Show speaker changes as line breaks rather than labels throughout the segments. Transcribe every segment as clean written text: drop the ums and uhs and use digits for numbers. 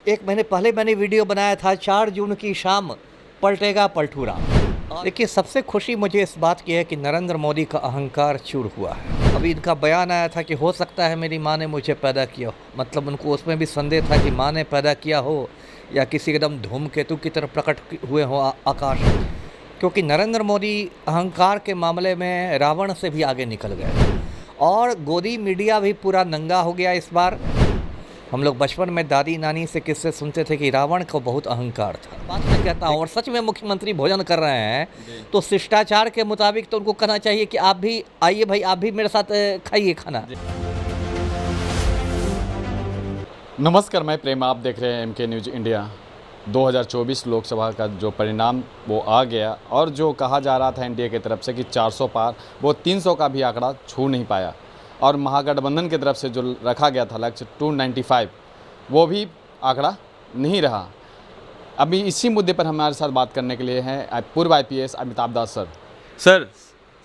1 महीने पहले मैंने वीडियो बनाया था 4 जून की शाम पलटेगा पलटूरा। देखिए, सबसे खुशी मुझे इस बात की है कि नरेंद्र मोदी का अहंकार चूर हुआ है। अभी इनका बयान आया था कि हो सकता है मेरी माँ ने मुझे पैदा किया हो, मतलब उनको उसमें भी संदेह था कि माँ ने पैदा किया हो या किसी एकदम धूमकेतु की तरह प्रकट हुए हो आकाश में। क्योंकि नरेंद्र मोदी अहंकार के मामले में रावण से भी आगे निकल गए और गोदी मीडिया भी पूरा नंगा हो गया इस बार। हम लोग बचपन में दादी नानी से किस्से सुनते थे कि रावण को बहुत अहंकार था। बात मैं कहता हूँ, और सच में मुख्यमंत्री भोजन कर रहे हैं तो शिष्टाचार के मुताबिक तो उनको कहना चाहिए कि आप भी आइए भाई, आप भी मेरे साथ खाइए खाना।
नमस्कार, मैं प्रेम, आप देख रहे हैं एमके न्यूज़ इंडिया। 2024 लोकसभा का जो परिणाम वो आ गया और जो कहा जा रहा था एनडीए की तरफ से कि 400 पार, वो 300 का भी आंकड़ा छू नहीं पाया। और महागठबंधन की तरफ से जो रखा गया था लक्ष्य 295, वो भी आंकड़ा नहीं रहा। अभी इसी मुद्दे पर हमारे साथ बात करने के लिए हैं पूर्व आईपीएस अमिताभ दास सर।
सर,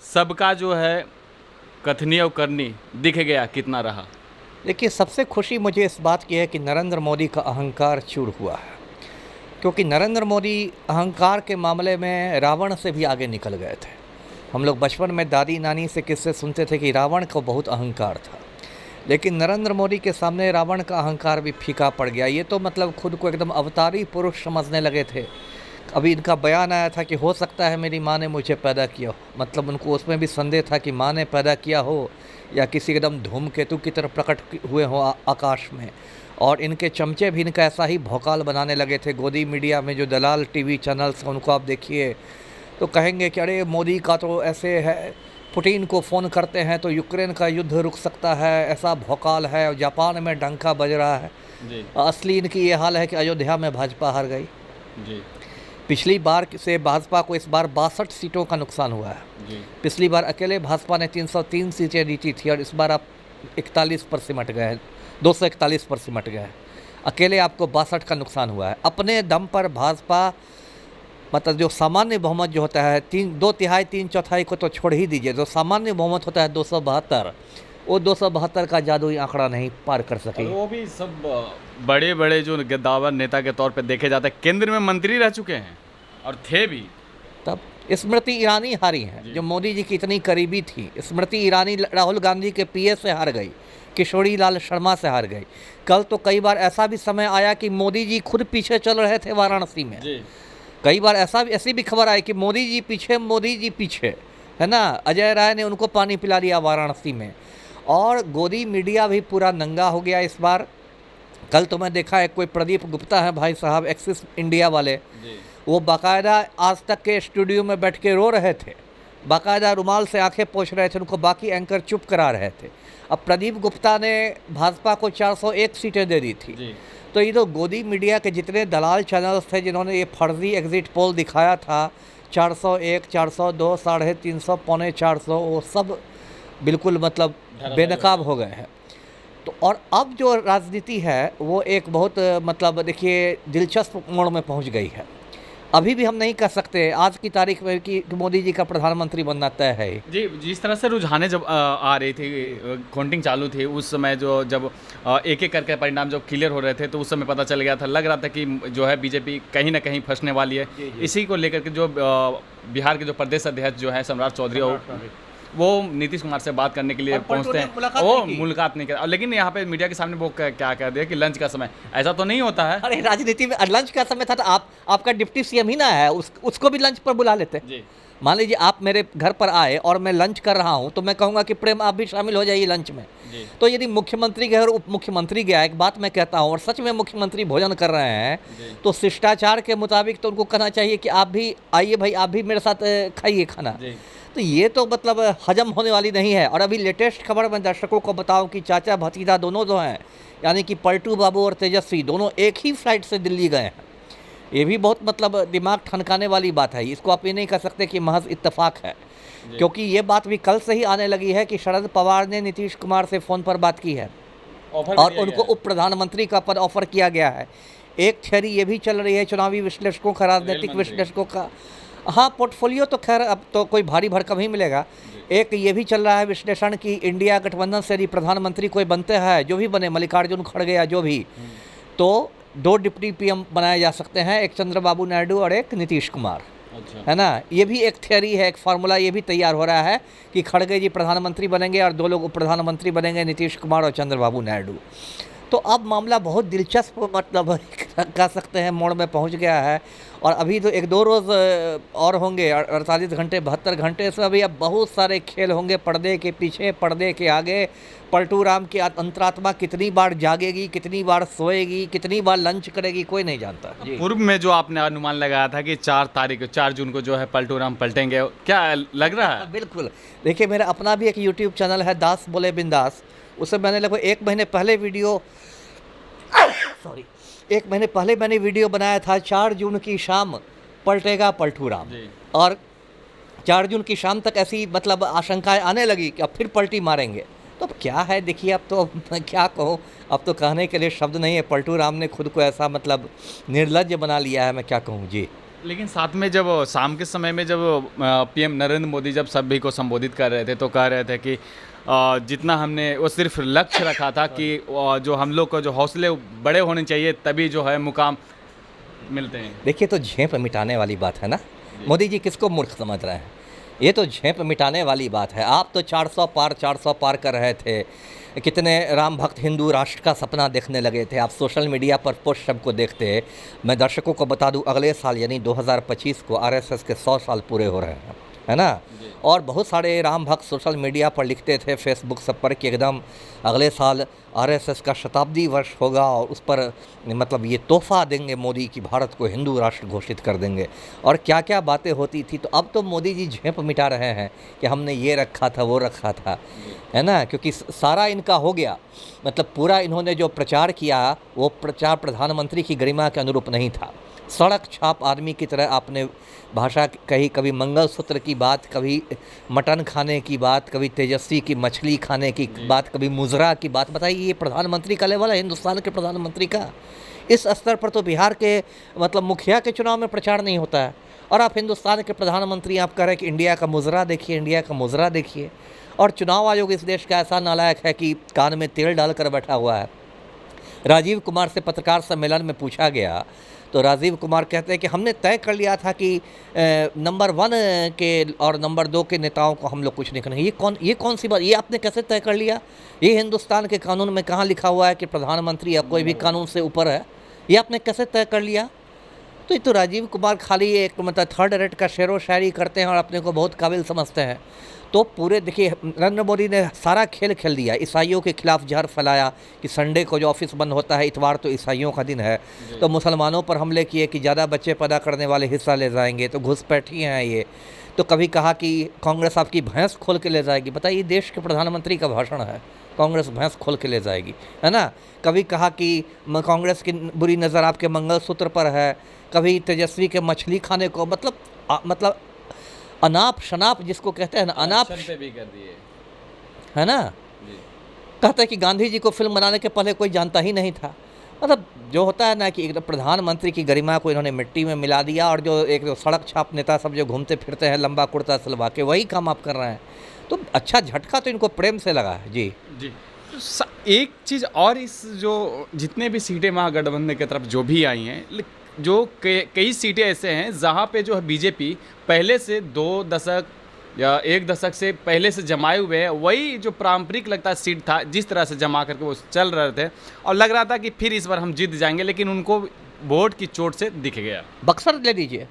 सबका जो है कथनी और करनी दिख गया कितना रहा।
देखिए, सबसे खुशी मुझे इस बात की है कि नरेंद्र मोदी का अहंकार चूर हुआ है। क्योंकि नरेंद्र मोदी अहंकार के मामले में रावण से भी आगे निकल गए थे। हम लोग बचपन में दादी नानी से किस्से सुनते थे कि रावण को बहुत अहंकार था, लेकिन नरेंद्र मोदी के सामने रावण का अहंकार भी फीका पड़ गया। ये तो मतलब खुद को एकदम अवतारी पुरुष समझने लगे थे। अभी इनका बयान आया था कि हो सकता है मेरी माँ ने मुझे पैदा किया हो, मतलब उनको उसमें भी संदेह था कि माँ ने पैदा किया हो या किसी एकदम धूमकेतु की तरह प्रकट हुए हो आकाश में। और इनके चमचे भी इनका ऐसा ही भौकाल बनाने लगे थे। गोदी मीडिया में जो दलाल टीवी चैनल्स हैं उनको आप देखिए तो कहेंगे कि अरे मोदी का तो ऐसे है, पुतिन को फ़ोन करते हैं तो यूक्रेन का युद्ध रुक सकता है, ऐसा भौकाल है। और जापान में डंका बज रहा है
जी
असली इनकी ये हाल है कि अयोध्या में भाजपा हार गई।
जी
पिछली बार से भाजपा को इस बार 62 सीटों का नुकसान हुआ है।
जी
पिछली बार अकेले भाजपा ने 303 सीटें जीती थी और इस बार आप 41 पर सिमट गए हैं, 241 पर सिमट गए हैं। अकेले आपको 62 का नुकसान हुआ है। अपने दम पर भाजपा, मतलब जो सामान्य बहुमत जो होता है 2 तिहाई 3 चौथाई को तो छोड़ ही दीजिए, जो सामान्य बहुमत होता है 272, वो 272 का जादुई आंकड़ा नहीं पार कर सके।
वो भी सब बड़े बड़े जो गद्दावर नेता के तौर पे देखे जाते हैं, केंद्र में मंत्री रह चुके हैं और थे भी।
तब स्मृति ईरानी हारी हैं, जो मोदी जी की इतनी करीबी थी। स्मृति ईरानी राहुल गांधी के पीए से हार गई, किशोरी लाल शर्मा से हार गई। कल तो कई बार ऐसा भी समय आया कि मोदी जी खुद पीछे चल रहे थे वाराणसी में। कई बार ऐसी भी खबर आई कि मोदी जी पीछे, है ना। अजय राय ने उनको पानी पिला दिया वाराणसी में। और गोदी मीडिया भी पूरा नंगा हो गया इस बार। कल तो मैं देखा है, कोई प्रदीप गुप्ता है भाई साहब, एक्सिस इंडिया वाले, वो बाकायदा आज तक के स्टूडियो में बैठ के रो रहे थे, बाकायदा रुमाल से आंखें पोंछ रहे थे, उनको बाकी एंकर चुप करा रहे थे। अब प्रदीप गुप्ता ने भाजपा को 401 सीटें दे दी थी। तो ये तो गोदी मीडिया के जितने दलाल चैनल्स थे जिन्होंने ये फर्जी एग्जिट पोल दिखाया था 401, 402, 350, पौने 400, वो सब बिल्कुल मतलब बेनकाब हो गए हैं। तो और अब जो राजनीति है वो एक बहुत मतलब देखिए दिलचस्प मोड़ में पहुंच गई है। अभी भी हम नहीं कह सकते आज की तारीख में कि मोदी जी का प्रधानमंत्री बनना तय है।
जी, जिस तरह से रुझाने जब आ रही थी, काउंटिंग चालू थी, उस समय जब एक एक करके परिणाम जब क्लियर हो रहे थे तो उस समय पता चल गया था, लग रहा था कि जो है बीजेपी कहीं ना कहीं फंसने वाली है। इसी को लेकर के जो बिहार के जो प्रदेश अध्यक्ष जो है सम्राट चौधरी, वो नीतीश कुमार से बात करने के लिए पहुंचते हैं, वो मुलाकात नहीं कर। लेकिन यहाँ पे मीडिया के सामने वो क्या कह दिया कि लंच का समय, ऐसा तो नहीं होता है।
अरे राजनीति में लंच का समय था तो आपका डिप्टी सीएम ही ना है, उसको भी लंच पर बुला लेते। मान लीजिए आप मेरे घर पर आए और मैं लंच कर रहा हूं तो मैं कहूंगा कि प्रेम आप भी शामिल हो जाइए लंच में। तो यदि मुख्यमंत्री गए और उप मुख्यमंत्री गया, एक बात मैं कहता हूं, और सच में मुख्यमंत्री भोजन कर रहे हैं तो शिष्टाचार के मुताबिक तो उनको कहना चाहिए कि आप भी आइए भाई, आप भी मेरे साथ खाइए खाना। तो ये तो मतलब हजम होने वाली नहीं है। और अभी लेटेस्ट खबर मैं दर्शकों को बताऊं कि चाचा भतीजा दोनों जो हैं, यानी कि पलटू बाबू और तेजस्वी, दोनों एक ही फ्लाइट से दिल्ली गए हैं। ये भी बहुत मतलब दिमाग ठनकाने वाली बात है। इसको आप ये नहीं कह सकते कि महज इत्तेफाक है, क्योंकि ये बात भी कल से ही आने लगी है कि शरद पवार ने नीतीश कुमार से फ़ोन पर बात की है और उनको उप प्रधानमंत्री का पद ऑफर किया गया है। एक थियरी ये भी चल रही है चुनावी विश्लेषकों का, राजनीतिक विश्लेषकों का, हाँ पोर्टफोलियो तो खैर अब तो कोई भारी भरकम ही मिलेगा। एक ये भी चल रहा है विश्लेषण कि इंडिया गठबंधन से यदि प्रधानमंत्री कोई बनते हैं, जो भी बने, मल्लिकार्जुन खड़गे या जो भी, तो दो डिप्टी पीएम बनाए जा सकते हैं, एक चंद्रबाबू नायडू और एक नीतीश कुमार,
अच्छा
है ना। ये भी एक थियरी है, एक फार्मूला ये भी तैयार हो रहा है कि खड़गे जी प्रधानमंत्री बनेंगे और दो लोग उप प्रधानमंत्री बनेंगे, नीतीश कुमार और चंद्रबाबू नायडू। तो अब मामला बहुत दिलचस्प मतलब कह सकते हैं मोड़ में पहुंच गया है। और अभी तो एक दो रोज़ और होंगे, 48 घंटे 72 घंटे से अभी अब बहुत सारे खेल होंगे पर्दे के पीछे, पर्दे के आगे। पलटू राम की अंतरात्मा कितनी बार जागेगी, कितनी बार सोएगी, कितनी बार लंच करेगी, कोई नहीं जानता जी।
पूर्व में जो आपने अनुमान लगाया था कि 4 जून को जो है पलटू राम पलटेंगे, क्या लग रहा है?
बिल्कुल। देखिए मेरा अपना भी एक यूट्यूब चैनल है, दास बोले बिंदास। उससे मैंने लगभग 1 महीने पहले वीडियो सॉरी 1 महीने पहले मैंने वीडियो बनाया था, 4 जून की शाम पलटेगा पलटू राम।
जी।
और 4 जून की शाम तक ऐसी मतलब आशंकाएं आने लगी कि अब फिर पलटी मारेंगे। तो अब क्या है देखिए, अब तो मैं क्या कहूँ, अब तो कहने के लिए शब्द नहीं है। पलटू राम ने खुद को ऐसा मतलब निर्लज्ज बना लिया है, मैं क्या कहूँ जी।
लेकिन साथ में जब शाम के समय में जब पीएम नरेंद्र मोदी जब सभी को संबोधित कर रहे थे तो कह रहे थे कि जितना हमने वो सिर्फ लक्ष्य रखा था कि जो हम लोग को जो हौसले बड़े होने चाहिए तभी जो है मुकाम मिलते हैं।
देखिए तो झेप मिटाने वाली बात है ना। मोदी जी किसको मूर्ख समझ रहे हैं? ये तो झेप मिटाने वाली बात है। आप तो 400 पार कर रहे थे। कितने राम भक्त हिंदू राष्ट्र का सपना देखने लगे थे। आप सोशल मीडिया पर पोस्ट सबको देखते। मैं दर्शकों को बता दूं, अगले साल यानी 2025 को आरएसएस के 100 साल पूरे हो रहे हैं, है ना। और बहुत सारे राम भक्त सोशल मीडिया पर लिखते थे, फेसबुक सब पर, कि एकदम अगले साल आरएसएस का शताब्दी वर्ष होगा और उस पर मतलब ये तोहफा देंगे मोदी कि भारत को हिंदू राष्ट्र घोषित कर देंगे। और क्या क्या बातें होती थी। तो अब तो मोदी जी झेप मिटा रहे हैं कि हमने ये रखा था, वो रखा था, है ना। क्योंकि सारा इनका हो गया, मतलब पूरा इन्होंने जो प्रचार किया वो प्रचार प्रधानमंत्री की गरिमा के अनुरूप नहीं था। सड़क छाप आदमी की तरह आपने भाषा कही, कभी मंगलसूत्र की बात, कभी मटन खाने की बात, कभी तेजस्वी की मछली खाने की बात, कभी मुजरा की बात। बताइए ये प्रधानमंत्री का लेवल है हिंदुस्तान के प्रधानमंत्री का? इस स्तर पर तो बिहार के मतलब मुखिया के चुनाव में प्रचार नहीं होता है। और आप हिंदुस्तान के प्रधानमंत्री आप कह रहे हैं कि इंडिया का मुजरा देखिए, इंडिया का मुजरा देखिए। और चुनाव आयोग इस देश का ऐसा नालायक है कि कान में तेल डालकर बैठा हुआ है। राजीव कुमार से पत्रकार सम्मेलन में पूछा गया तो राजीव कुमार कहते हैं कि हमने तय कर लिया था कि नंबर 1 के और नंबर 2 के नेताओं को हम लोग कुछ नहीं करेंगे। ये कौन सी बात, ये आपने कैसे तय कर लिया? ये हिंदुस्तान के कानून में कहाँ लिखा हुआ है कि प्रधानमंत्री या कोई भी कानून से ऊपर है? ये आपने कैसे तय कर लिया? तो ये तो राजीव कुमार खाली एक मतलब थर्ड रेट का शेरो शायरी करते हैं और अपने को बहुत काबिल समझते हैं। तो पूरे देखिए नरेंद्र मोदी ने सारा खेल खेल दिया, ईसाइयों के खिलाफ जहर फैलाया कि संडे को जो ऑफिस बंद होता है, इतवार तो ईसाइयों का दिन है, तो मुसलमानों पर हमले किए कि ज़्यादा बच्चे पैदा करने वाले हिस्सा ले जाएंगे, तो घुसपैठी हैं ये। तो कभी कहा कि कांग्रेस आपकी भैंस खोल के ले जाएगी। बताइए देश के प्रधानमंत्री का भाषण है, कांग्रेस भैंस खोल के ले जाएगी, है ना। कभी कहा कि कांग्रेस की बुरी नज़र आपके मंगलसूत्र पर है, कभी तेजस्वी के मछली खाने को, मतलब अनाप शनाप जिसको कहते हैं ना, अनाप
पे भी कर दिए,
है ना। कहते हैं कि गांधी जी को फिल्म बनाने के पहले कोई जानता ही नहीं था। मतलब जो होता है ना कि एक प्रधानमंत्री की गरिमा को इन्होंने मिट्टी में मिला दिया। और जो एक सड़क छाप नेता सब जो घूमते फिरते हैं लंबा कुर्ता सिलवा के, वही काम आप कर रहे हैं। तो अच्छा झटका तो इनको प्रेम से लगा है जी।
जी। एक चीज़ और, इस जो जितने भी सीटें महागठबंधन की तरफ जो भी आई हैं, जो कई सीटें ऐसे हैं जहाँ पे जो है बीजेपी पहले से 2 दशक या 1 दशक से पहले से जमाए हुए हैं। वही जो पारंपरिक लगता है सीट था, जिस तरह से जमा करके वो चल रहे थे और लग रहा था कि फिर इस बार हम जीत जाएंगे, लेकिन उनको वोट की चोट से दिख गया।
बक्सर ले लीजिए,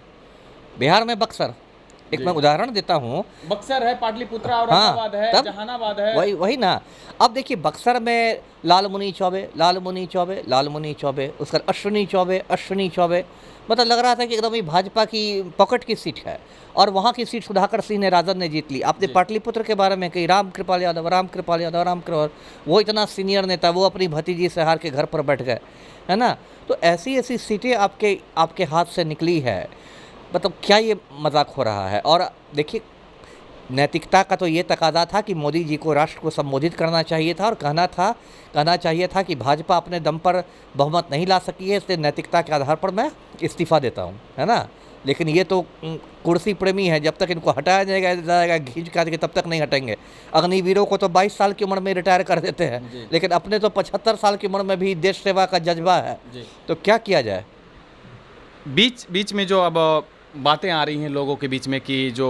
बिहार में बक्सर, एक मैं उदाहरण देता हूँ।
बक्सर है, पाटलिपुत्रा, औरंगाबाद है, जहानाबाद है,
वही ना। अब देखिए बक्सर में लालमुनि चौबे, उसका अश्विनी चौबे, मतलब लग रहा था कि एकदम ही भाजपा की पॉकेट की सीट है। और वहाँ की सीट सुधाकर सिंह ने, राजद ने जीत ली। आपने पाटलिपुत्र के बारे में कही, राम कृपाल यादव, वो इतना सीनियर नेता, वो अपनी भतीजी से हार के घर पर बैठ गए, है ना। तो ऐसी सीटें आपके हाथ से निकली है। मतलब क्या ये मजाक हो रहा है? और देखिए नैतिकता का तो ये तकाजा था कि मोदी जी को राष्ट्र को संबोधित करना चाहिए था और कहना चाहिए था कि भाजपा अपने दम पर बहुमत नहीं ला सकी है, इसलिए नैतिकता के आधार पर मैं इस्तीफ़ा देता हूँ, है ना। लेकिन ये तो कुर्सी प्रेमी है, जब तक इनको हटाया जाएगा खींच काट के, तब तक नहीं हटेंगे। अग्निवीरों को तो 22 साल की उम्र में रिटायर कर देते हैं, लेकिन अपने तो 75 साल की उम्र में भी देश सेवा का जज्बा है। तो क्या किया जाए?
बीच में जो अब बातें आ रही हैं लोगों के बीच में कि जो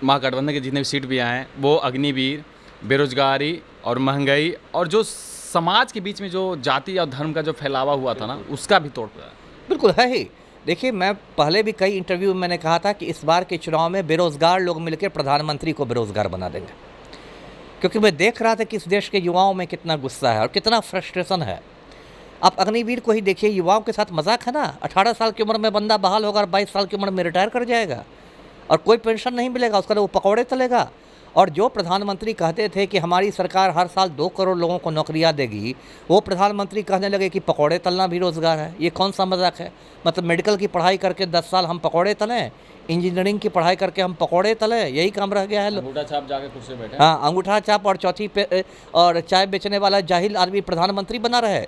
महागठबंधन के जितने भी सीट भी आए हैं वो अग्निवीर, बेरोजगारी और महंगाई और जो समाज के बीच में जो जाति और धर्म का जो फैलावा हुआ था ना, उसका भी तोड़ पड़ा है।
बिल्कुल है ही। देखिए, मैं पहले भी कई इंटरव्यू में मैंने कहा था कि इस बार के चुनाव में बेरोज़गार लोग मिलकर प्रधानमंत्री को बेरोज़गार बना देंगे, क्योंकि मैं देख रहा था कि इस देश के युवाओं में कितना गुस्सा है और कितना फ्रस्ट्रेशन है। आप अग्निवीर को ही देखिए, युवाओं के साथ मजाक है ना। 18 साल की उम्र में बंदा बहाल होगा और 22 साल की उम्र में रिटायर कर जाएगा और कोई पेंशन नहीं मिलेगा, उसका वो पकौड़े तलेगा। और जो प्रधानमंत्री कहते थे कि हमारी सरकार हर साल 2 करोड़ लोगों को नौकरियां देगी, वो प्रधानमंत्री कहने लगे कि पकौड़े तलना भी रोज़गार है। ये कौन सा मजाक है? मतलब मेडिकल की पढ़ाई करके 10 साल हम पकौड़े तलें, इंजीनियरिंग की पढ़ाई करके हम पकौड़े तलें, यही काम रह गया है।
अंगूठा छाप जाके कुर्सी पे बैठे।
हाँ, अंगूठा छाप और चौथी पे और चाय बेचने वाला जाहिल आदमी प्रधानमंत्री बना रहे।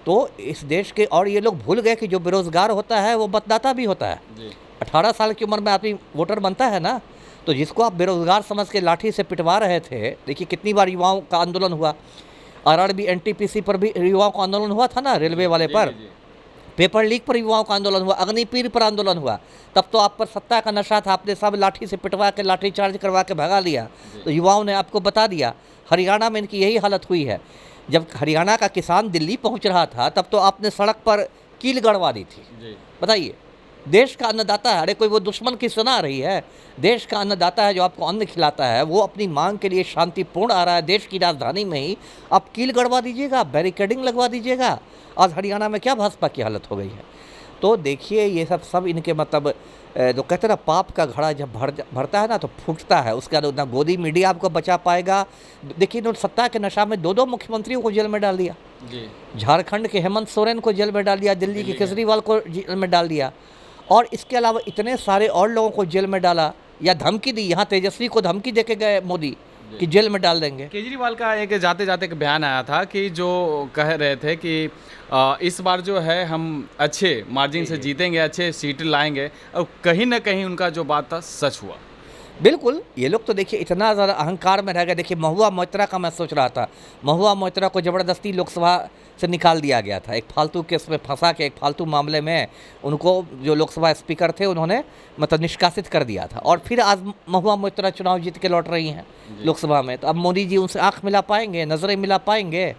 तो इस देश के, और ये लोग भूल गए कि जो बेरोज़गार होता है वो मतदाता भी होता है। 18 साल की उम्र में आदमी वोटर बनता है ना। तो जिसको आप बेरोज़गार समझ के लाठी से पिटवा रहे थे, देखिए कितनी बार युवाओं का आंदोलन हुआ। आरआरबी एनटीपीसी पर भी युवाओं का आंदोलन हुआ था ना, रेलवे वाले पर। पेपर लीक पर युवाओं का आंदोलन हुआ, अग्निवीर पर आंदोलन हुआ। तब तो आप पर सत्ता का नशा था, आपने सब लाठी से पिटवा के, लाठी चार्ज करवा के भगा लिया। तो युवाओं ने आपको बता दिया। हरियाणा में इनकी यही हालत हुई है। जब हरियाणा का किसान दिल्ली पहुंच रहा था, तब तो आपने सड़क पर कील गड़वा दी थी। बताइए, देश का अन्नदाता है। अरे कोई वो दुश्मन की सुना रही है? देश का अन्नदाता है जो आपको अन्न खिलाता है, वो अपनी मांग के लिए शांतिपूर्ण आ रहा है देश की राजधानी में ही, आप कील गड़वा दीजिएगा, बैरिकेडिंग लगवा दीजिएगा। आज हरियाणा में क्या भाजपा की हालत हो गई है। तो देखिए, ये सब इनके मतलब जो कहते हैं ना, पाप का घड़ा जब भरता है ना तो फूटता है। उसके बाद ना गोदी मीडिया आपको बचा पाएगा। देखिए, इन्होंने सत्ता के नशा में 2 मुख्यमंत्रियों को जेल में डाल दिया। झारखंड के हेमंत सोरेन को जेल में डाल दिया, दिल्ली के केजरीवाल को जेल में डाल दिया, और इसके अलावा इतने सारे और लोगों को जेल में डाला या धमकी दी। यहाँ तेजस्वी को धमकी देके गए मोदी कि जेल में डाल देंगे।
केजरीवाल का एक जाते जाते एक बयान आया था कि जो कह रहे थे कि इस बार जो है हम अच्छे मार्जिन से जीतेंगे, अच्छे सीट लाएंगे, और कहीं ना कहीं उनका जो बात था सच हुआ।
बिल्कुल, ये लोग तो देखिए इतना ज़्यादा अहंकार में रह गए। देखिए, महुआ मोइत्रा का मैं सोच रहा था, महुआ मोइत्रा को ज़बरदस्ती लोकसभा से निकाल दिया गया था। एक फालतू केस में फंसा के, एक फालतू मामले में उनको जो लोकसभा स्पीकर थे उन्होंने मतलब निष्कासित कर दिया था। और फिर आज महुआ मोइत्रा चुनाव जीत के लौट रही हैं लोकसभा में। तो अब मोदी जी उनसे आँख मिला पाएंगे, नज़रें मिला पाएंगे?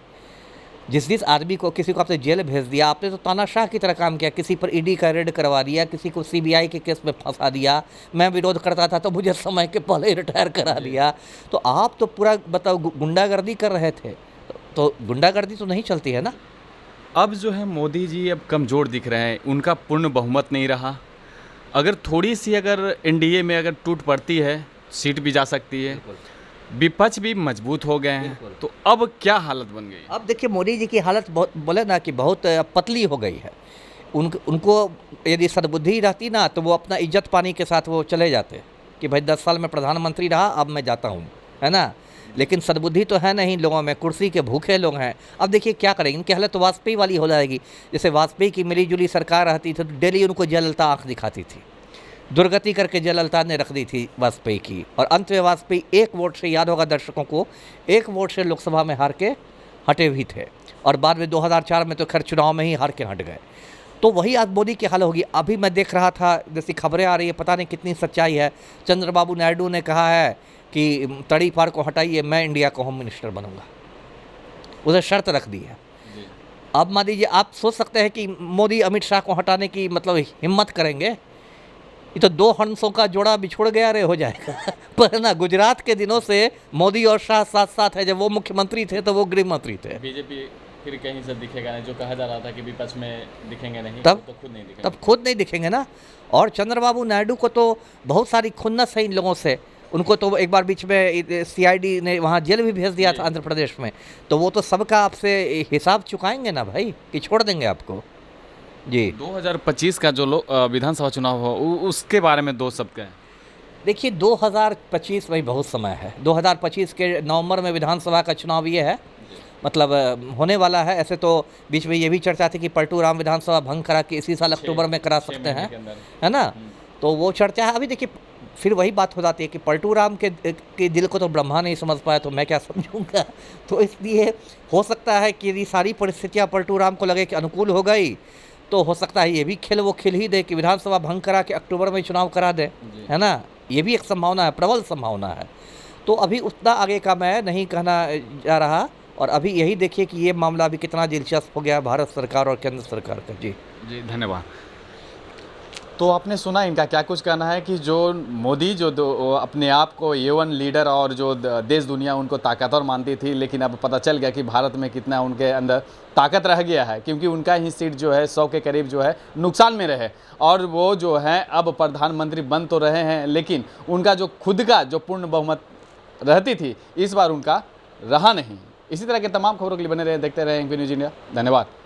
जिस आदमी को, किसी को आपने जेल भेज दिया, आपने तो तानाशाह की तरह काम किया। किसी पर ईडी का रेड करवा दिया, किसी को सीबीआई के केस में फंसा दिया। मैं विरोध करता था तो मुझे समय के पहले ही रिटायर करा दिया। तो आप तो पूरा बताओ गुंडागर्दी कर रहे थे। तो गुंडागर्दी तो नहीं चलती है ना।
अब जो है मोदी जी अब कमज़ोर दिख रहे हैं, उनका पूर्ण बहुमत नहीं रहा। अगर थोड़ी सी अगर एनडीए में अगर टूट पड़ती है, सीट भी जा सकती है। विपक्ष भी मजबूत हो गए हैं, तो अब क्या हालत बन गई?
अब देखिए, मोदी जी की हालत बहुत, बोले ना कि बहुत पतली हो गई है। उनको यदि सद्बुद्धि रहती ना तो वो अपना इज्जत पानी के साथ वो चले जाते कि भाई 10 साल में प्रधानमंत्री रहा, अब मैं जाता हूँ, है ना। लेकिन सद्बुद्धि तो है नहीं लोगों में, कुर्सी के भूखे लोग हैं। अब देखिए क्या करेंगे, इनकी हालत तो वाजपेयी वाली हो जाएगी। जैसे वाजपेयी की मिली जुली सरकार रहती थी तो डेली उनको जयललिता आँख दिखाती थी, दुर्गति करके जयललिता ने रख दी थी वाजपेयी की। और अंत में वाजपेयी 1 वोट से, याद होगा दर्शकों को, 1 वोट से लोकसभा में हार के हटे भी थे। और बाद में 2004 में तो खैर चुनाव में ही हार के हट गए। तो वही आज मोदी की हाल होगी। अभी मैं देख रहा था, जैसी खबरें आ रही है, पता नहीं कितनी सच्चाई है, चंद्रबाबू नायडू ने कहा है कि तड़ी पार को हटाइए, मैं इंडिया का होम मिनिस्टर बनूंगा। उसे शर्त रख दी है। अब मान लीजिए, आप सोच सकते हैं कि मोदी अमित शाह को हटाने की मतलब हिम्मत करेंगे? ये तो 2 हंसों का जोड़ा बिछुड़ गया रे हो जाएगा। पर ना, गुजरात के दिनों से मोदी और शाह साथ साथ है। जब वो मुख्यमंत्री थे तो वो गृह मंत्री थे।
बीजेपी फिर कहीं से दिखेगा नहीं, जो कहा जा रहा था कि विपक्ष में दिखेंगे नहीं,
तब
तो खुद नहीं दिखेंगे।
तब खुद नहीं दिखेंगे ना। और चंद्रबाबू नायडू को तो बहुत सारी खुन्नस है इन लोगों से। उनको तो एक बार बीच में सीआईडी ने वहाँ जेल भी भेज दिया था आंध्र प्रदेश में। तो वो तो सबका आपसे हिसाब चुकाएंगे ना भाई, कि छोड़ देंगे आपको। जी,
2025 का जो विधानसभा चुनाव हो, उसके बारे में 2 शब्द कहें।
देखिए, 2025 में बहुत समय है। 2025 के नवंबर में विधानसभा का चुनाव ये है, मतलब होने वाला है। ऐसे तो बीच में ये भी चर्चा थी कि पलटू राम विधानसभा भंग करा के इसी साल अक्टूबर में करा सकते हैं, है ना। तो वो चर्चा है। अभी देखिए फिर वही बात हो जाती है कि पलटू राम के दिल को तो ब्रह्मा नहीं समझ पाया, तो मैं क्या समझूंगा। तो इसलिए हो सकता है कि यदि सारी परिस्थितियां पलटू राम को लगे कि अनुकूल हो गई, तो हो सकता है ये भी खेल वो खेल ही दे कि विधानसभा भंग करा के अक्टूबर में चुनाव करा दे, है ना। ये भी एक संभावना है, प्रबल संभावना है। तो अभी उतना आगे का मैं नहीं कहना जा रहा, और अभी यही देखिए कि ये मामला अभी कितना दिलचस्प हो गया भारत सरकार और केंद्र सरकार का। जी
जी धन्यवाद।
तो आपने सुना इनका क्या कुछ कहना है कि जो मोदी वो अपने आप को A1 लीडर और जो देश दुनिया उनको ताकतवर मानती थी, लेकिन अब पता चल गया कि भारत में कितना उनके अंदर ताकत रह गया है, क्योंकि उनका ही सीट जो है 100 के करीब जो है नुकसान में रहे, और वो जो है अब प्रधानमंत्री बन तो रहे हैं, लेकिन उनका जो खुद का जो पूर्ण बहुमत रहती थी इस बार उनका रहा नहीं। इसी तरह के तमाम खबरों के लिए बने रहे, देखते रहे एमके न्यूज़ इंडिया। धन्यवाद।